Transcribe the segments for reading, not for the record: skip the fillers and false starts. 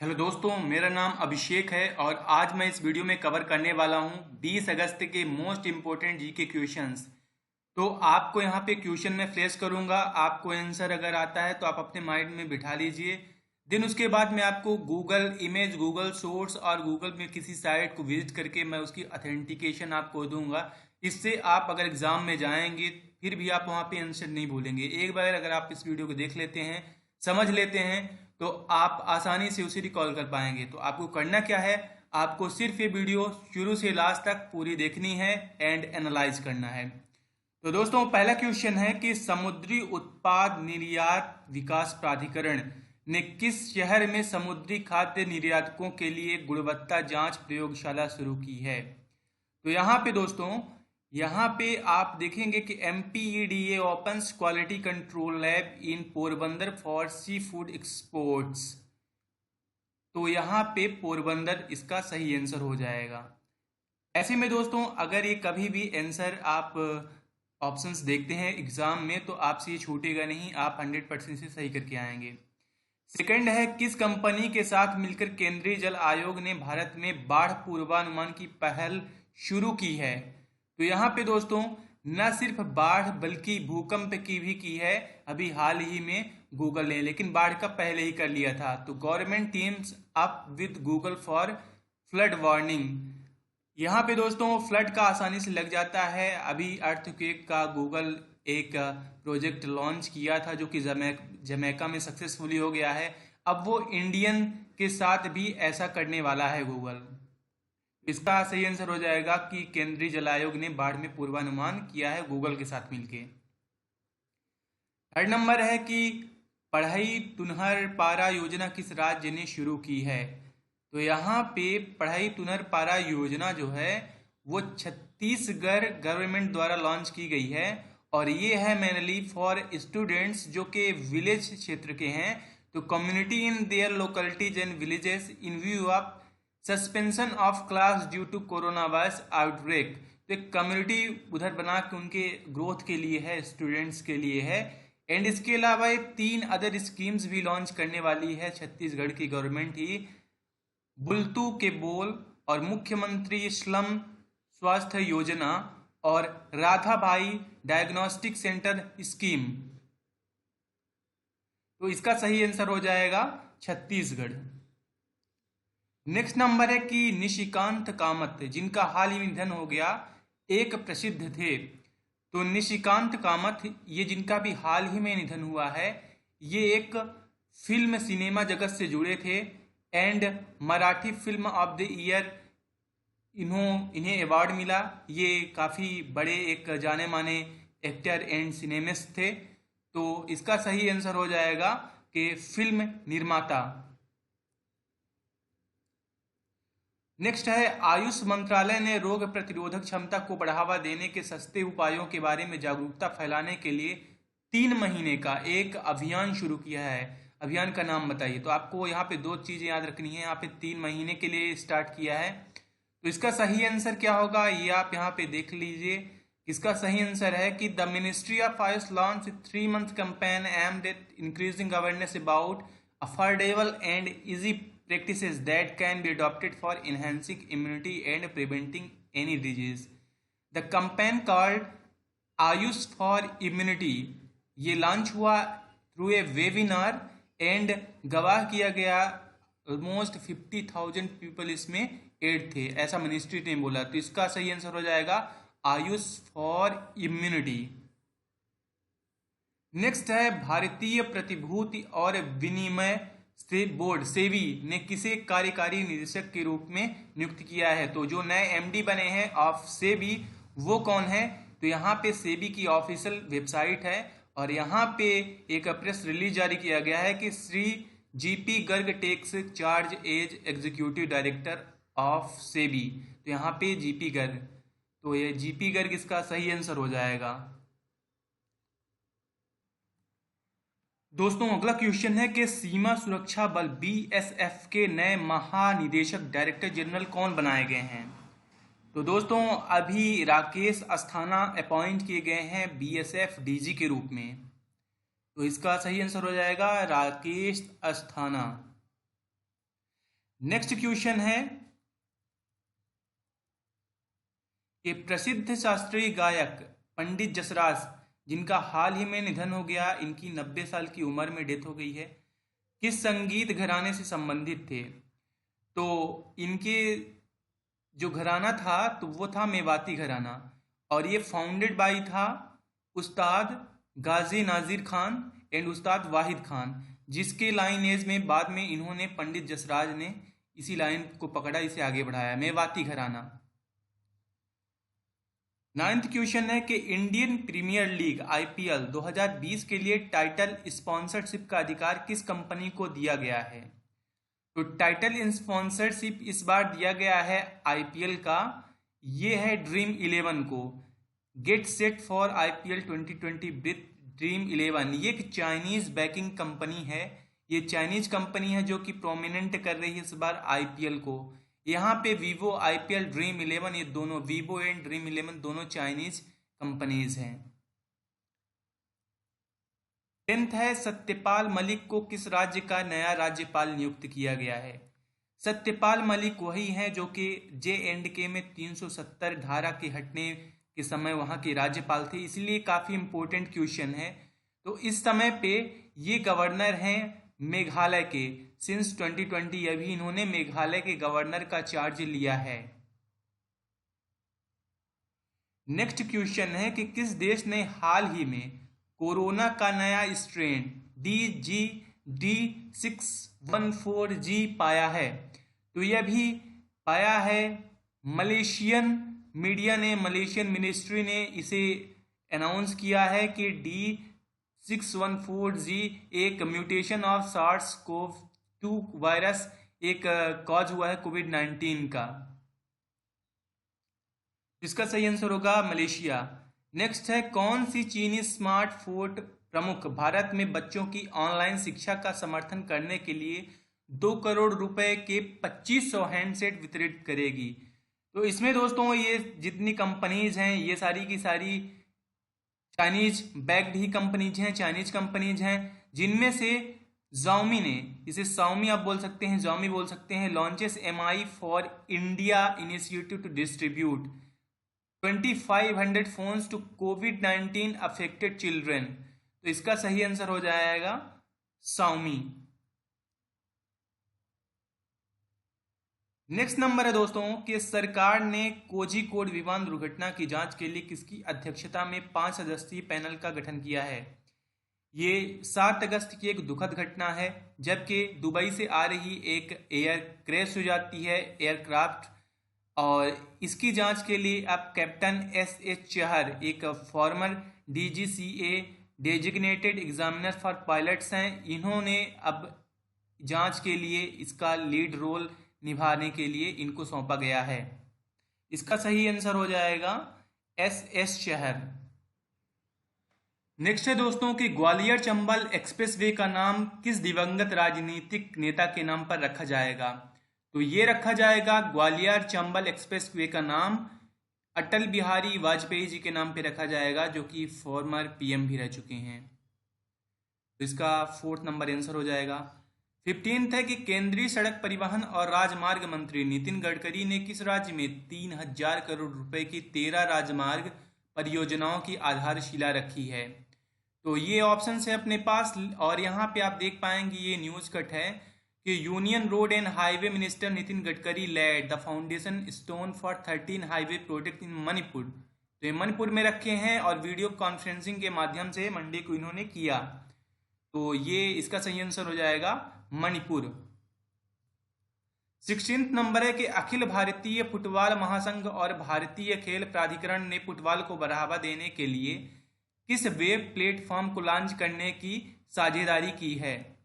Hello दोस्तों, मेरा नाम अभिषेक है और आज मैं इस वीडियो में कवर करने वाला हूं 20 अगस्त के मोस्ट इम्पोर्टेंट जीके क्वेश्चंस। तो आपको यहां पे क्वेश्चन में फ्लैश करूंगा। आपको आंसर अगर आता है तो आप अपने माइंड में बिठा लीजिए। देन उसके बाद मैं आपको गूगल इमेज, गूगल सोर्स और गूगल में किसी साइट को विजिट करके मैं उसकी ऑथेंटिकेशन आपको दूंगा। इससे आप अगर एग्जाम में जाएंगे फिर भी आप वहां पे आंसर नहीं भूलेंगे। एक बार अगर आप इस वीडियो को देख लेते हैं, समझ लेते हैं, तो आप आसानी से उसे रिकॉल कर पाएंगे। तो आपको करना क्या है, आपको सिर्फ ये वीडियो शुरू से लास्ट तक पूरी देखनी है एंड एनालाइज करना है। तो दोस्तों, पहला क्वेश्चन है कि समुद्री उत्पाद निर्यात विकास प्राधिकरण ने किस शहर में समुद्री खाद्य निर्यातकों के लिए गुणवत्ता जांच प्रयोगशाला शुरू की है। तो यहाँ पे दोस्तों, यहाँ पे आप देखेंगे कि MPEDA opens quality control lab in Porbandar for seafood exports. तो यहाँ पे पोरबंदर इसका सही आंसर हो जाएगा। ऐसे में दोस्तों, अगर ये कभी भी आंसर आप ऑप्शंस देखते हैं एग्जाम में तो आपसे ये छूटेगा नहीं, आप 100% से सही करके आएंगे। सेकंड है, किस कंपनी के साथ मिलकर केंद्रीय जल आयोग ने भारत में बाढ़ पूर्वानुमान की पहल शुरू की है। तो यहाँ पे दोस्तों, न सिर्फ बाढ़ बल्कि भूकंप की भी की है अभी हाल ही में गूगल ने, लेकिन बाढ़ का पहले ही कर लिया था। तो government teams up with Google for flood warning. यहाँ पे दोस्तों, फ्लड का आसानी से लग जाता है। अभी अर्थक्वेक का गूगल एक प्रोजेक्ट लॉन्च किया था जो कि जमैका में सक्सेसफुली हो गया है। अब वो इंडियन के साथ भी ऐसा करने वाला है गूगल। इसका सही आंसर हो जाएगा कि केंद्रीय जल आयोग ने बाढ़ में पूर्वानुमान किया है गूगल के साथ मिलके। थर्ड नंबर है कि पढ़ई तुनहर पारा योजना किस राज्य ने शुरू की है। तो यहाँ पे पढ़ई तुनहर पारा योजना जो है वो छत्तीसगढ़ गवर्नमेंट द्वारा लॉन्च की गई है और ये है मेनली फॉर स्टूडेंट्स जो कि विलेज क्षेत्र के हैं। तो community in their localities and villages in view of suspension of class due to corona virus outbreak. तो एक कम्युनिटी उधर बना के उनके ग्रोथ के लिए है, स्टूडेंट्स के लिए है। एंड इसके अलावा 3 अदर स्कीम्स भी लॉन्च करने वाली है छत्तीसगढ़ की गवर्नमेंट ही। बुलतू के बोल और मुख्यमंत्री श्रम स्वास्थ्य योजना और राधा भाई डायग्नोस्टिक सेंटर स्कीम। तो इसका सही आंसर हो जाएगा छत्तीसगढ़। नेक्स्ट नंबर है कि निशिकांत कामत जिनका हाल ही में निधन हो गया एक प्रसिद्ध थे। तो निशिकांत कामत ये जिनका भी हाल ही में निधन हुआ है, ये एक फिल्म सिनेमा जगत से जुड़े थे and Marathi film of the year इन्हें अवार्ड मिला। ये काफ़ी बड़े एक जाने माने एक्टर एंड सिनेमिस्ट थे। तो इसका सही आंसर हो जाएगा कि फिल्म निर्माता। नेक्स्ट है, आयुष मंत्रालय ने रोग प्रतिरोधक क्षमता को बढ़ावा देने के सस्ते उपायों के बारे में जागरूकता फैलाने के लिए 3 महीने का एक अभियान शुरू किया है। अभियान का नाम बताइए। तो आपको यहाँ पे 2 चीजें याद रखनी है। यहाँ पे 3 महीने के लिए स्टार्ट किया है। तो इसका सही आंसर क्या होगा ये आप यहाँ पे देख लीजिए। इसका सही आंसर है कि the ministry of Ayush launch 3 month campaign aimed at increasing awareness about affordable and easy practices that can be adopted for enhancing immunity and preventing any disease. The campaign called Ayush for Immunity ये launch हुआ through a webinar and गवाह किया गया almost 50,000 people इसमें add थे, ऐसा ministry ने बोला। तो इसका सही आंसर हो जाएगा आयुष फॉर इम्यूनिटी। नेक्स्ट है, भारतीय प्रतिभूति और विनिमय से बोर्ड सेबी ने किसे कार्यकारी निदेशक के रूप में नियुक्त किया है। तो जो नए एमडी बने हैं ऑफ सेबी वो कौन है। तो यहाँ पे सेबी की ऑफिशियल वेबसाइट है और यहाँ पे एक प्रेस रिलीज जारी किया गया है कि Shri GP Garg takes charge as executive director of SEBI. तो यहाँ पे जीपी गर्ग, तो ये जीपी गर्ग इसका सही आंसर हो जाएगा। दोस्तों, अगला क्वेश्चन है कि सीमा सुरक्षा बल बीएसएफ के नए महानिदेशक डायरेक्टर जनरल कौन बनाए गए हैं। तो दोस्तों, अभी राकेश अस्थाना अपॉइंट किए गए हैं बीएसएफ डीजी के रूप में। तो इसका सही आंसर हो जाएगा राकेश अस्थाना। नेक्स्ट क्वेश्चन है कि प्रसिद्ध शास्त्रीय गायक पंडित जसराज, जिनका हाल ही में निधन हो गया, इनकी 90 साल की उम्र में डेथ हो गई है, किस संगीत घराने से संबंधित थे? तो इनके जो घराना था तो वो था मेवाती घराना, और ये फाउंडेड बाई था उस्ताद गाजी नाजिर खान एंड उस्ताद वाहिद खान, जिसके लाइन एज में बाद में इन्होंने पंडित जसराज ने इसी लाइन को पकड़ा, इसे आगे बढ़ाया, मेवाती घराना। 9th क्वेश्चन है कि इंडियन प्रीमियर लीग आईपीएल 2020 के लिए टाइटल स्पॉन्सरशिप का अधिकार किस कंपनी को दिया गया है? तो टाइटल स्पॉन्सरशिप इस बार दिया गया है आईपीएल का, ये है ड्रीम 11 को। Get set for IPL 2020 with dream 11, ये एक चाइनीज बैकिंग कंपनी है। ये चाइनीज कंपनी है जो कि प्रोमिनेंट कर रही है इस बार आईपीएल को। यहाँ पे वीवो, आईपीएल, ड्रीम 11, ये दोनों, वीवो एंड ड्रीम 11 दोनों चाइनीज कंपनीज हैं। 10th है सत्यपाल मलिक को किस राज्य का नया राज्यपाल नियुक्त किया गया है? सत्यपाल मलिक वही हैं जो कि J&K में 370 धारा के हटने के समय वहाँ के राज्यपाल थे, इसलिए काफ़ी इंपॉर्टेंट क्वेश्चन है। तो इस समय पे ये गवर्नर हैं मेघालय के, सिंस 2020 अभी इन्होंने मेघालय के गवर्नर का चार्ज लिया है। नेक्स्ट क्वेश्चन है कि किस देश ने हाल ही में कोरोना का नया स्ट्रेन DG614G पाया है? तो यह भी पाया है मलेशियन मीडिया ने, मलेशियन मिनिस्ट्री ने इसे अनाउंस किया है कि D614G एक म्यूटेशन ऑफ SARS-CoV-2 वायरस एक कॉज हुआ है कोविड-19 का। इसका सही आंसर होगा मलेशिया। नेक्स्ट है कौन सी चीनी स्मार्टफोन प्रमुख भारत में बच्चों की ऑनलाइन शिक्षा का समर्थन करने के लिए 2 करोड़ रुपए के 2500 हैंडसेट वितरित करेगी? तो इसमें दोस्तों ये जितनी कंपनीज हैं ये सारी की सारी चाइनीज बैक्ड ही कंपनीज हैं, चाइनीज कंपनीज हैं, जिनमें से Xiaomi ने, इसे Xiaomi आप बोल सकते हैं, Xiaomi बोल सकते हैं, launches MI for India initiative to distribute 2500 phones to कोविड-19 अफेक्टेड चिल्ड्रन। तो इसका सही आंसर हो जाएगा Xiaomi। नेक्स्ट नंबर है दोस्तों कि सरकार ने कोझिकोड विमान दुर्घटना की जांच के लिए किसकी अध्यक्षता में 5 सदस्यीय पैनल का गठन किया है? ये 7 अगस्त की एक दुखद घटना है, जबकि दुबई से आ रही एक एयर क्रैश हो जाती है एयरक्राफ्ट, और इसकी जांच के लिए अब कैप्टन S.H. चहर, एक farmer DGCA designated examiner for pilots हैं, इन्होंने अब जांच के लिए इसका लीड रोल निभाने के लिए इनको सौंपा गया है। इसका सही आंसर हो जाएगा S.S. चहर। नेक्स्ट है दोस्तों कि ग्वालियर चंबल एक्सप्रेसवे का नाम किस दिवंगत राजनीतिक नेता के नाम पर रखा जाएगा? तो ये रखा जाएगा ग्वालियर चंबल एक्सप्रेसवे का नाम अटल बिहारी वाजपेयी जी के नाम पे रखा जाएगा, जो कि फॉर्मर PM भी रह चुके हैं। तो इसका 4th नंबर आंसर हो जाएगा। 15th है कि केंद्रीय सड़क परिवहन और राजमार्ग मंत्री नितिन गडकरी ने किस राज्य में 3000 करोड़ रुपए की 13 राजमार्ग परियोजनाओं की आधारशिला रखी है? तो ये ऑप्शन है अपने पास, और यहाँ पे आप देख पाएंगे ये न्यूज कट है कि union road and highway minister Nitin Gadkari laid the foundation stone for 13 highway project in Manipur. तो ये मणिपुर में रखे हैं और वीडियो कॉन्फ्रेंसिंग के माध्यम से मंडे को इन्होंने किया। तो ये इसका सही आंसर हो जाएगा मणिपुर। 16th नंबर है कि अखिल भारतीय फुटबॉल महासंघ और भारतीय खेल प्राधिकरण ने फुटबॉल को बढ़ावा देने के लिए किस वेब प्लेटफॉर्म को लॉन्च करने की साझेदारी की है?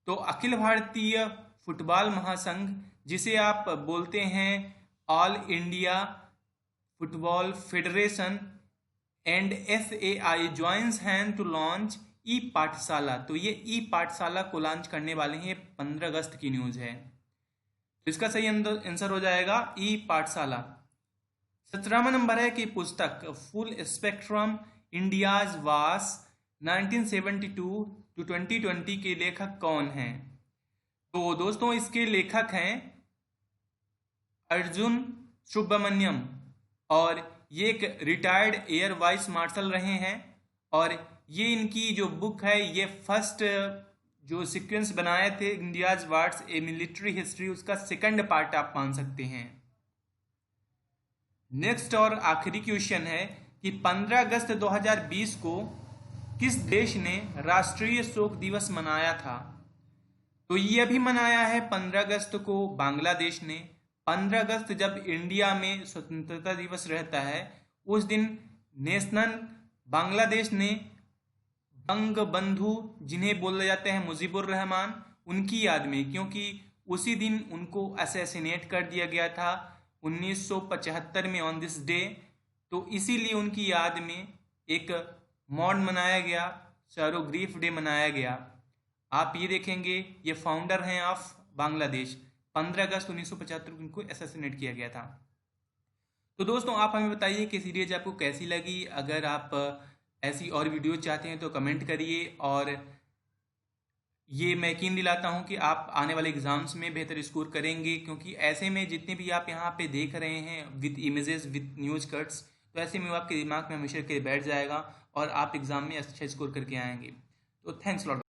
तो अखिल भारतीय फुटबॉल महासंघ, जिसे आप बोलते हैं All India Football Federation, and SAI joins hand to launch e Pathshala. तो ये ई पाठशाला को लॉन्च करने वाले हैं, 15 अगस्त की न्यूज है। तो इसका सही आंसर हो जाएगा ई पाठशाला। 17वां नंबर है कि पुस्तक फुल स्पेक्ट्रम इंडियाज वास 1972 टू 2020 के लेखक कौन हैं? तो दोस्तों इसके लेखक हैं अर्जुन सुब्रमण्यम, और ये एक रिटायर्ड एयर वाइस मार्शल रहे हैं। और ये इनकी जो बुक है, ये फर्स्ट जो सीक्वेंस बनाए थे इंडियाज वार्स ए मिलिट्री हिस्ट्री, उसका सेकंड पार्ट आप मान सकते हैं। नेक्स्ट और आखिरी क्वेश्चन है कि 15 अगस्त 2020 को किस देश ने राष्ट्रीय शोक दिवस मनाया था? तो ये भी मनाया है 15 अगस्त को बांग्लादेश ने। 15 अगस्त जब इंडिया में स्वतंत्रता दिवस रहता है, उस दिन नेशनल बांग्लादेश ने बंग बंधु, जिन्हें बोले जाते हैं मुजीबुर रहमान, उनकी याद में, क्योंकि उसी दिन उनको असैसिनेट कर दिया गया था 1975 में ऑन दिस डे, तो इसीलिए उनकी याद में एक मौन मनाया गया, शरो ग्रीफ डे मनाया गया। आप ये देखेंगे, ये फाउंडर हैं ऑफ बांग्लादेश। 15 अगस्त 1975 को इनको असैसिनेट किया गया था। तो दोस्तों, आप हमें बताइए कि सीरीज आपको कैसी लगी। अगर आप ऐसी और वीडियो चाहते हैं तो कमेंट करिए, और ये मैं यकीन दिलाता हूं कि आप आने वाले एग्जाम्स में बेहतर स्कोर करेंगे, क्योंकि ऐसे में जितने भी आप यहाँ पे देख रहे हैं with images with news cuts, तो ऐसे में आपके दिमाग में हमेशा के बैठ जाएगा और आप एग्जाम में अच्छा स्कोर करके आएंगे। तो थैंक्स लॉट।